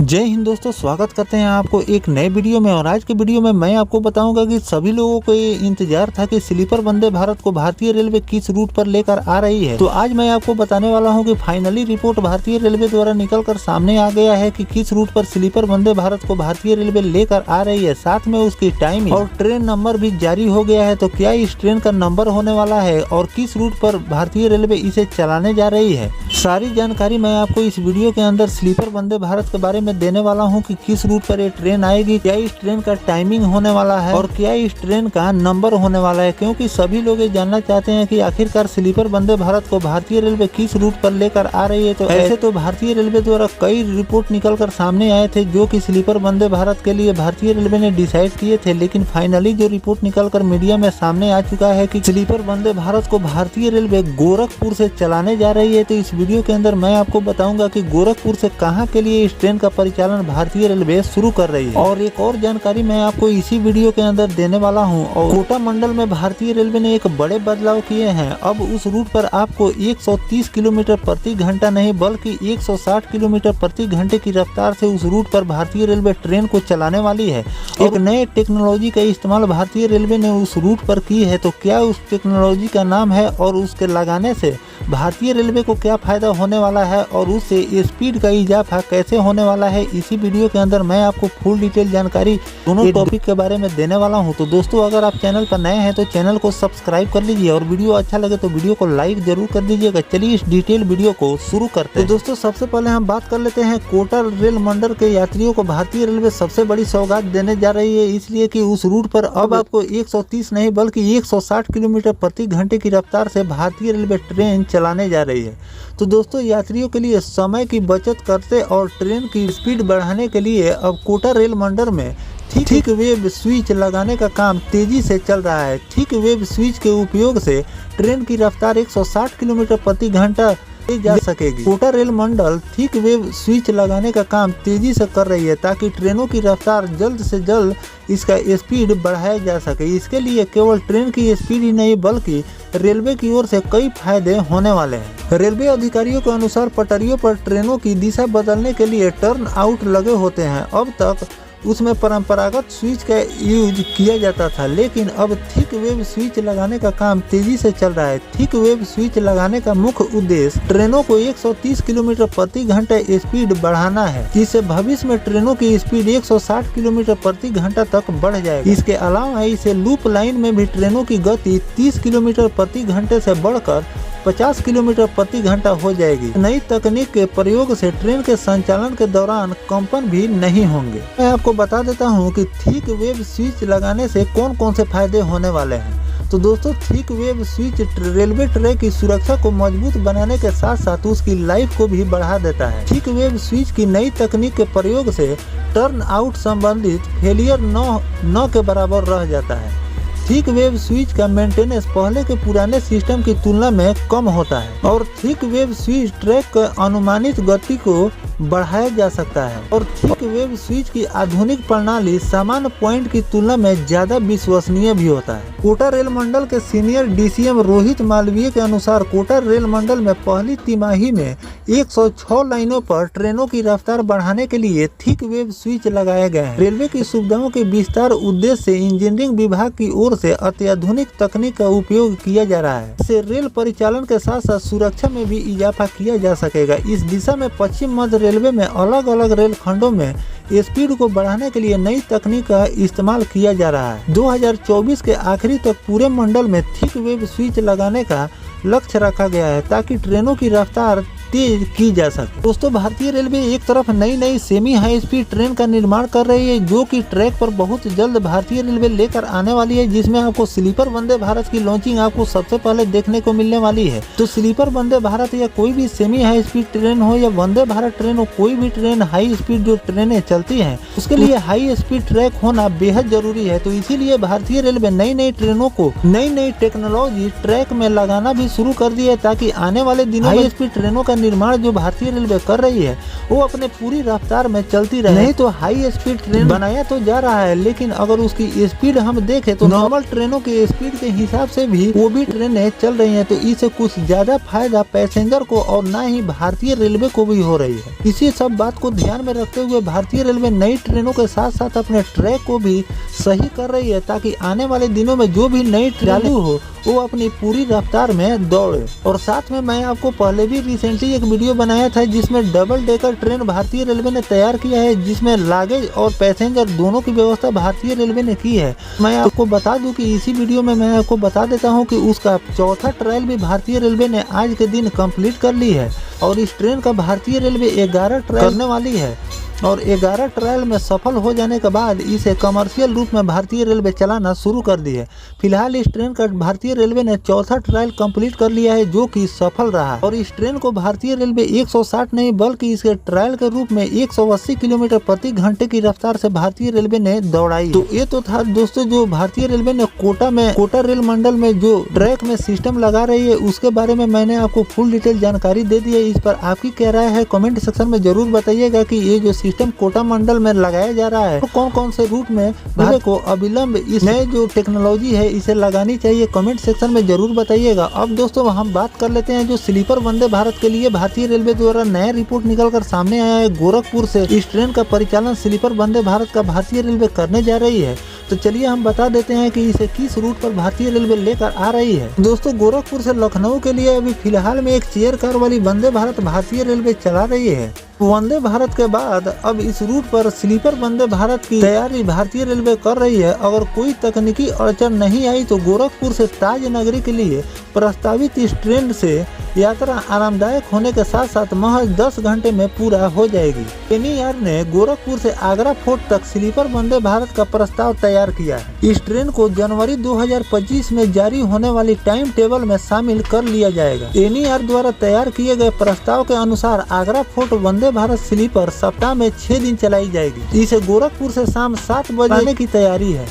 जय हिंद दोस्तों, स्वागत करते हैं आपको एक नए वीडियो में। और आज के वीडियो में मैं आपको बताऊंगा कि सभी लोगों को ये इंतजार था कि स्लीपर वंदे भारत को भारतीय रेलवे किस रूट पर लेकर आ रही है। तो आज मैं आपको बताने वाला हूं कि फाइनली रिपोर्ट भारतीय रेलवे द्वारा निकलकर सामने आ गया है कि किस रूट पर स्लीपर वंदे भारत को भारतीय रेलवे लेकर आ रही है। साथ में उसकी टाइमिंग और ट्रेन नंबर भी जारी हो गया है। तो क्या इस ट्रेन का नंबर होने वाला है और किस रूट पर भारतीय रेलवे इसे चलाने जा रही है, सारी जानकारी मैं आपको इस वीडियो के अंदर स्लीपर वंदे भारत के बारे में देने वाला हूं कि किस रूट पर ये ट्रेन आएगी, क्या इस ट्रेन का टाइमिंग होने वाला है और क्या इस ट्रेन का नंबर होने वाला है। क्योंकि सभी लोग ये जानना चाहते हैं कि आखिरकार स्लीपर वंदे भारत को भारतीय रेलवे किस रूट पर लेकर आ रही है। तो ऐसे तो भारतीय रेलवे द्वारा कई रिपोर्ट निकलकर सामने आए थे जो कि स्लीपर वंदे भारत के लिए भारतीय रेलवे ने डिसाइड किए थे, लेकिन फाइनली जो रिपोर्ट निकलकर मीडिया में सामने आ चुका है कि स्लीपर वंदे भारत को भारतीय रेलवे गोरखपुर से चलाने जा रही है। तो इस वीडियो के अंदर मैं आपको बताऊंगा कि गोरखपुर से कहां के लिए इस ट्रेन का परिचालन भारतीय रेलवे शुरू कर रही है। और एक और जानकारी मैं आपको इसी वीडियो के अंदर देने वाला हूं। और कोटा मंडल में भारतीय रेलवे ने एक बड़े बदलाव किए हैं। अब उस रूट पर आपको 130 किलोमीटर प्रति घंटा नहीं बल्कि 160 किलोमीटर प्रति घंटे की रफ्तार से उस रूट पर भारतीय रेलवे ट्रेन को चलाने वाली है। एक नए टेक्नोलॉजी का इस्तेमाल भारतीय रेलवे ने उस रूट पर की है। तो क्या उस टेक्नोलॉजी का नाम है और उसके लगाने से भारतीय रेलवे को क्या फायदा होने वाला है और उससे स्पीड का इजाफा कैसे होने वाला है, इसी वीडियो के अंदर मैं आपको फुल डिटेल जानकारी दोनों टॉपिक के बारे में देने वाला हूं। तो दोस्तों, अगर आप चैनल पर नए हैं तो चैनल को सब्सक्राइब कर लीजिए और वीडियो अच्छा लगे तो वीडियो को लाइक जरूर कर दीजिएगा। चलिए इस डिटेल वीडियो को शुरू करते हैं। तो दोस्तों, सबसे पहले हम बात कर लेते हैं कोटा रेल मंडल के यात्रियों को भारतीय रेलवे सबसे बड़ी सौगात देने जा रही है, इसलिए कि उस रूट पर अब आपको 130 नहीं बल्कि 160 किलोमीटर प्रति घंटे की रफ्तार से भारतीय रेलवे ट्रेन चलाने जा रही है। तो दोस्तों, यात्रियों के लिए समय की बचत करते और ट्रेन की स्पीड बढ़ाने के लिए अब कोटा रेल मंडल में ठीक वेव स्विच लगाने का काम तेजी से चल रहा है। ठीक वेव स्विच के उपयोग से ट्रेन की रफ्तार 160 किलोमीटर प्रति घंटा जा सकेगी। कोटा रेल मंडल ठीक वेव स्विच लगाने का काम तेजी से कर रही है ताकि ट्रेनों की रफ्तार जल्द से जल्द इसका स्पीड बढ़ाया जा सके। इसके लिए केवल ट्रेन की स्पीड ही नहीं बल्कि रेलवे की ओर से कई फायदे होने वाले हैं। रेलवे अधिकारियों के अनुसार पटरियों पर ट्रेनों की दिशा बदलने के लिए टर्न आउट लगे होते हैं। अब तक उसमें परंपरागत स्विच का यूज किया जाता था, लेकिन अब थिक वेव स्विच लगाने का काम तेजी से चल रहा है। थिक वेव स्विच लगाने का मुख्य उद्देश्य ट्रेनों को 130 किलोमीटर प्रति घंटे स्पीड बढ़ाना है, जिससे भविष्य में ट्रेनों की स्पीड 160 किलोमीटर प्रति घंटा तक बढ़ जाएगी। इसके अलावा इसे लूप लाइन में भी ट्रेनों की गति 30 किलोमीटर प्रति घंटे से बढ़कर 50 किलोमीटर प्रति घंटा हो जाएगी। नई तकनीक के प्रयोग से ट्रेन के संचालन के दौरान कंपन भी नहीं होंगे। मैं आपको बता देता हूं कि थिक वेव स्विच लगाने से कौन कौन से फायदे होने वाले हैं। तो दोस्तों, thick wave switch railway track की सुरक्षा को मजबूत बनाने के साथ साथ उसकी लाइफ को भी बढ़ा देता है। थिक वेव स्विच की नई तकनीक के प्रयोग से टर्न आउट संबंधित फेलियर न के बराबर रह जाता है। थिक वेव स्विच का मेंटेनेंस पहले के पुराने सिस्टम की तुलना में कम होता है और थिक वेव स्विच ट्रैक की अनुमानित गति को बढ़ाया जा सकता है। और थिक वेव स्विच की आधुनिक प्रणाली सामान्य पॉइंट की तुलना में ज्यादा विश्वसनीय भी होता है। कोटा रेल मंडल के सीनियर डीसीएम रोहित मालवीय के अनुसार कोटा रेल मंडल में पहली तिमाही में 106 लाइनों पर ट्रेनों की रफ्तार बढ़ाने के लिए थिक वेव स्विच लगाए गए हैं। रेलवे की सुविधाओं के विस्तार उद्देश्य से इंजीनियरिंग विभाग की ओर से अत्याधुनिक तकनीक का उपयोग किया जा रहा है। इससे रेल परिचालन के साथ साथ सुरक्षा में भी इजाफा किया जा सकेगा। इस दिशा में पश्चिम मध्य रेलवे में अलग अलग रेल खंडों में स्पीड को बढ़ाने के लिए नई तकनीक का इस्तेमाल किया जा रहा है। 2024 के आखिरी तक पूरे मंडल में थिक वेव स्विच लगाने का लक्ष्य रखा गया है ताकि ट्रेनों की रफ्तार तेज की जा सके। दोस्तों, भारतीय रेलवे एक तरफ नई सेमी हाई स्पीड ट्रेन का निर्माण कर रही है जो कि ट्रैक पर बहुत जल्द भारतीय रेलवे लेकर आने वाली है, जिसमें आपको स्लीपर वंदे भारत की लॉन्चिंग आपको सबसे पहले देखने को मिलने वाली है। तो स्लीपर वंदे भारत या कोई भी सेमी हाई स्पीड ट्रेन हो या वंदे भारत ट्रेन हो, कोई भी ट्रेन हाई स्पीड जो ट्रेनें चलती हैं उसके लिए हाई स्पीड ट्रैक होना बेहद जरूरी है। तो इसीलिए भारतीय रेलवे नई ट्रेनों को नई टेक्नोलॉजी ट्रैक में लगाना भी शुरू कर दी है ताकि आने वाले दिनों में स्पीड ट्रेनों का निर्माण जो भारतीय रेलवे कर रही है वो अपने पूरी रफ्तार में चलती रहे। नहीं तो हाई स्पीड ट्रेन बनाया तो जा रहा है, लेकिन अगर उसकी स्पीड हम देखें तो नॉर्मल ट्रेनों की स्पीड के हिसाब से भी वो भी ट्रेनें चल रही हैं, तो इससे कुछ ज्यादा फायदा पैसेंजर को और ना ही भारतीय रेलवे को भी हो रही है। इसी सब बात को ध्यान में रखते हुए भारतीय रेलवे नई ट्रेनों के साथ साथ अपने ट्रैक को भी सही कर रही है, ताकि आने वाले दिनों में जो भी नई ट्रेन चालू हो वो अपनी पूरी रफ्तार में दौड़े। और साथ में मैं आपको पहले भी रिसेंटली एक वीडियो बनाया था जिसमें डबल डेकर ट्रेन भारतीय रेलवे ने तैयार किया है, जिसमें लागेज और पैसेंजर दोनों की व्यवस्था भारतीय रेलवे ने की है। मैं आपको बता दूं कि इसी वीडियो में मैं आपको बता देता हूं कि उसका चौथा ट्रायल भी भारतीय रेलवे ने आज के दिन कंप्लीट कर ली है और इस ट्रेन का भारतीय रेलवे 11 ट्रायल करने वाली है और 11 ट्रायल में सफल हो जाने के बाद इसे कमर्शियल रूप में भारतीय रेलवे चलाना शुरू कर दी है। फिलहाल इस ट्रेन का भारतीय रेलवे ने चौथा ट्रायल कंप्लीट कर लिया है जो कि सफल रहा और इस ट्रेन को भारतीय रेलवे 160 नहीं बल्कि इसके ट्रायल के रूप में 180 किलोमीटर प्रति घंटे की रफ्तार से भारतीय रेलवे ने दौड़ाई। तो ये तो था दोस्तों जो भारतीय रेलवे ने कोटा रेल मंडल में जो ट्रैक में सिस्टम लगा रही है उसके बारे में मैंने आपको फुल डिटेल जानकारी दे दी है। इस पर आपकी क्या राय है कमेंट सेक्शन में जरूर बताइएगा कि ये जो सिस्टम कोटा मंडल में लगाया जा रहा है तो कौन कौन से रूट में रेलवे को अविलंब इसमें जो टेक्नोलॉजी है इसे लगानी चाहिए, कमेंट सेक्शन में जरूर बताइएगा। अब दोस्तों हम बात कर लेते हैं जो स्लीपर वंदे भारत के लिए भारतीय रेलवे द्वारा नया रिपोर्ट निकलकर सामने आया है। गोरखपुर से इस ट्रेन का परिचालन स्लीपर वंदे भारत का भारतीय रेलवे करने जा रही है। तो चलिए हम बता देते हैं कि इसे किस रूट पर भारतीय रेलवे लेकर आ रही है। दोस्तों गोरखपुर से लखनऊ के लिए अभी फिलहाल में एक चेयर कार वाली वंदे भारत भारतीय रेलवे चला रही है। वंदे भारत के बाद अब इस रूट पर स्लीपर वंदे भारत की तैयारी भारतीय रेलवे कर रही है। अगर कोई तकनीकी अड़चन नहीं आई तो गोरखपुर से ताज नगरी के लिए प्रस्तावित इस ट्रेन से यात्रा आरामदायक होने के साथ साथ महज 10 घंटे में पूरा हो जाएगी। एनईआर ने गोरखपुर से आगरा फोर्ट तक स्लीपर वंदे भारत का प्रस्ताव तैयार किया है। इस ट्रेन को जनवरी 2025 में जारी होने वाली टाइम टेबल में शामिल कर लिया जाएगा। एनईआर द्वारा तैयार किए गए प्रस्ताव के अनुसार आगरा फोर्ट वंदे भारत स्लीपर सप्ताह में 6 दिन चलाई जाएगी। इसे गोरखपुर से शाम 7 बजे आने की तैयारी है।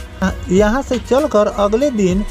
यहाँ से चलकर अगले दिन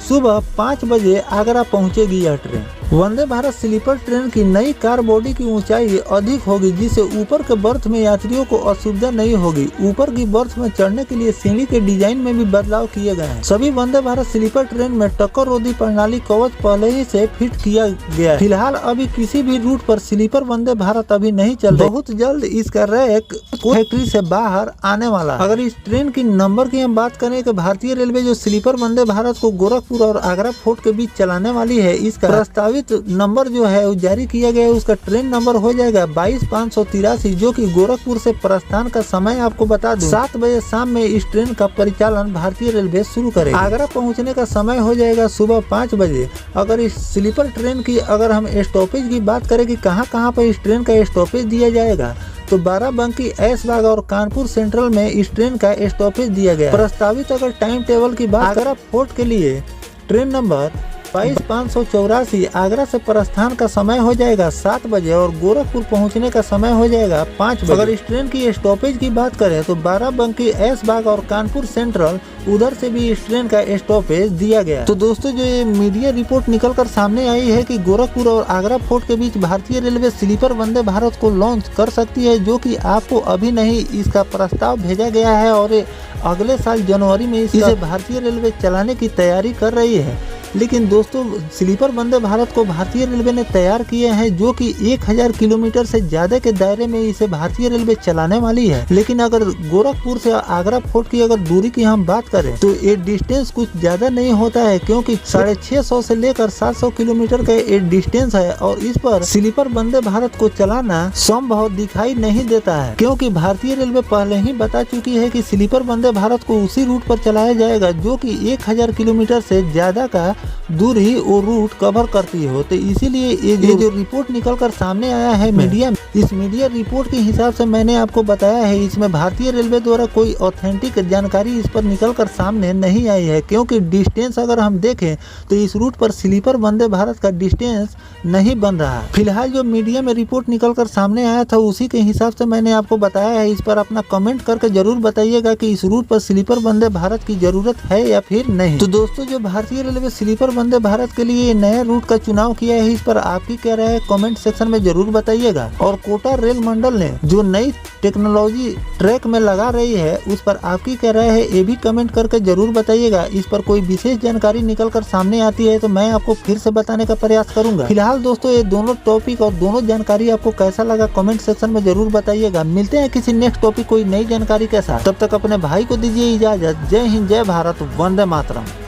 सुबह 5 बजे आगरा पहुंचेगी यह train. Vande Bharat sleeper train की नई कार बॉडी की ऊंचाई अधिक होगी, जिससे ऊपर के बर्थ में यात्रियों को असुविधा नहीं होगी। ऊपर की बर्थ में चढ़ने के लिए सीढ़ी के डिजाइन में भी बदलाव किए गए हैं। सभी वंदे भारत स्लीपर ट्रेन में टक्कर रोधी प्रणाली कवच पहले ही से फिट किया गया है। फिलहाल अभी किसी भी रूट पर स्लीपर वंदे भारत अभी नहीं चल रही। बहुत जल्द इसका रैक फैक्ट्री से बाहर आने वाला है। अगर इस ट्रेन की नंबर की हम बात करें तो भारतीय रेलवे जो स्लीपर वंदे भारत को गोरखपुर और आगरा फोर्ट के बीच चलाने वाली है, इसका प्रस्तावित नंबर जो है वो जारी किया गया है। उसका ट्रेन नंबर हो जाएगा 22,583, जो कि गोरखपुर से प्रस्थान का समय आपको बता दूं 7 बजे शाम में इस ट्रेन का परिचालन भारतीय रेलवे शुरू करेगी। आगरा पहुंचने का समय हो जाएगा सुबह 5 बजे। अगर इस स्लीपर ट्रेन की अगर हम स्टॉपेज की बात करें कि कहाँ पर इस ट्रेन का स्टॉपेज दिया जाएगा तो बाराबंकी, ऐशबाग और कानपुर सेंट्रल में इस ट्रेन का स्टॉपेज दिया गया। प्रस्तावित अगर टाइम टेबल की बात आगरा फोर्ट के लिए ट्रेन नंबर 22,584 आगरा से प्रस्थान का समय हो जाएगा 7 बजे और गोरखपुर पहुंचने का समय हो जाएगा 5 बजे। अगर इस ट्रेन की स्टॉपेज की बात करें तो बाराबंकी, ऐशबाग और कानपुर सेंट्रल उधर से भी इस ट्रेन का स्टॉपेज दिया गया। तो दोस्तों जो ये मीडिया रिपोर्ट निकल कर सामने आई है कि गोरखपुर और आगरा फोर्ट के बीच भारतीय रेलवे स्लीपर वंदे भारत को लॉन्च कर सकती है, जो कि आपको अभी नहीं इसका प्रस्ताव भेजा गया है और अगले साल जनवरी में इसे भारतीय रेलवे चलाने की तैयारी कर रही है। लेकिन दोस्तों स्लीपर वंदे भारत को भारतीय रेलवे ने तैयार किए हैं जो कि 1000 किलोमीटर से ज्यादा के दायरे में इसे भारतीय रेलवे चलाने वाली है। लेकिन अगर गोरखपुर से आगरा फोर्ट की अगर दूरी की हम बात करें तो ये डिस्टेंस कुछ ज्यादा नहीं होता है, क्योंकि 650 से लेकर 700 किलोमीटर का ये डिस्टेंस है और इस पर स्लीपर वंदे भारत को चलाना संभव दिखाई नहीं देता है, क्योंकि भारतीय रेलवे पहले ही बता चुकी है कि स्लीपर वंदे भारत को उसी रूट पर चलाया जाएगा जो कि 1000 किलोमीटर से ज्यादा का दूरी वो रूट कवर करती हो। तो इसीलिए ये जो रिपोर्ट निकल कर सामने आया है मीडिया में, इस मीडिया रिपोर्ट के हिसाब से मैंने आपको बताया है, इसमें भारतीय रेलवे द्वारा कोई ऑथेंटिक जानकारी इस पर निकल कर सामने नहीं आई है, क्योंकि डिस्टेंस अगर हम देखें तो इस रूट पर स्लीपर वंदे भारत का डिस्टेंस नहीं बन रहा है। फिलहाल जो मीडिया में रिपोर्ट निकल कर सामने आया था उसी के हिसाब से मैंने आपको बताया है। इस पर अपना कमेंट करके जरूर बताइएगा कि इस रूट पर स्लीपर वंदे भारत की जरूरत है या फिर नहीं। तो दोस्तों जो भारतीय रेलवे स्लीपर वंदे भारत के लिए नए रूट का चुनाव किया है, इस पर आपकी क्या राय है कमेंट सेक्शन में जरूर बताइएगा। और कोटा रेल मंडल ने जो नई टेक्नोलॉजी ट्रैक में लगा रही है उस पर आपकी क्या राय है ये भी कमेंट करके जरूर बताइएगा। इस पर कोई विशेष जानकारी निकल कर सामने आती है तो मैं आपको फिर से बताने का प्रयास करूंगा। फिलहाल दोस्तों ये दोनों टॉपिक और दोनों जानकारी आपको कैसा लगा कमेंट सेक्शन में जरूर बताइएगा। मिलते हैं किसी नेक्स्ट टॉपिक कोई नई जानकारी के साथ, तब तक अपने भाई को दीजिए इजाजत। जय हिंद, जय भारत, वंदे मातरम।